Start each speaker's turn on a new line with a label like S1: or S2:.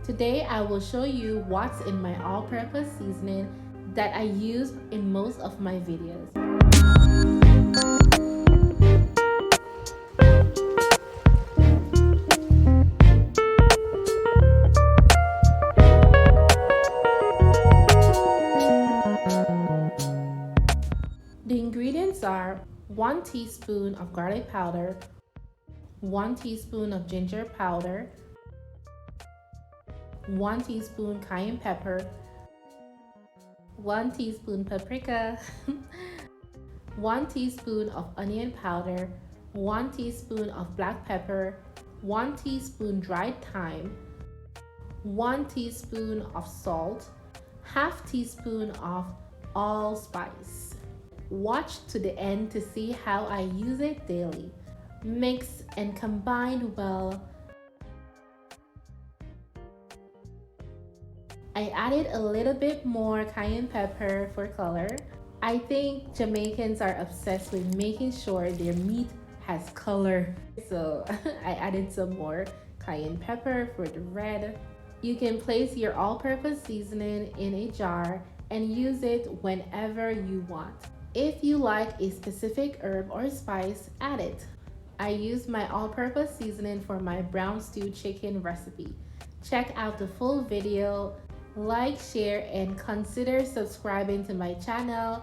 S1: Today I will show you what's in my all-purpose seasoning that I use in most of my videos. The ingredients are 1 teaspoon of garlic powder, 1 teaspoon of ginger powder, 1 teaspoon cayenne pepper, 1 teaspoon paprika, 1 teaspoon of onion powder, 1 teaspoon of black pepper, 1 teaspoon dried thyme, 1 teaspoon of salt, half teaspoon of allspice. Watch to the end to see how I use it daily. Mix and combine well. I added a little bit more cayenne pepper for color. I think Jamaicans are obsessed with making sure their meat has color. So I added some more cayenne pepper for the red. You can place your all-purpose seasoning in a jar and use it whenever you want. If you like a specific herb or spice, add it. I used my all-purpose seasoning for my brown stew chicken recipe. Check out the full video, like, share, and consider subscribing to my channel.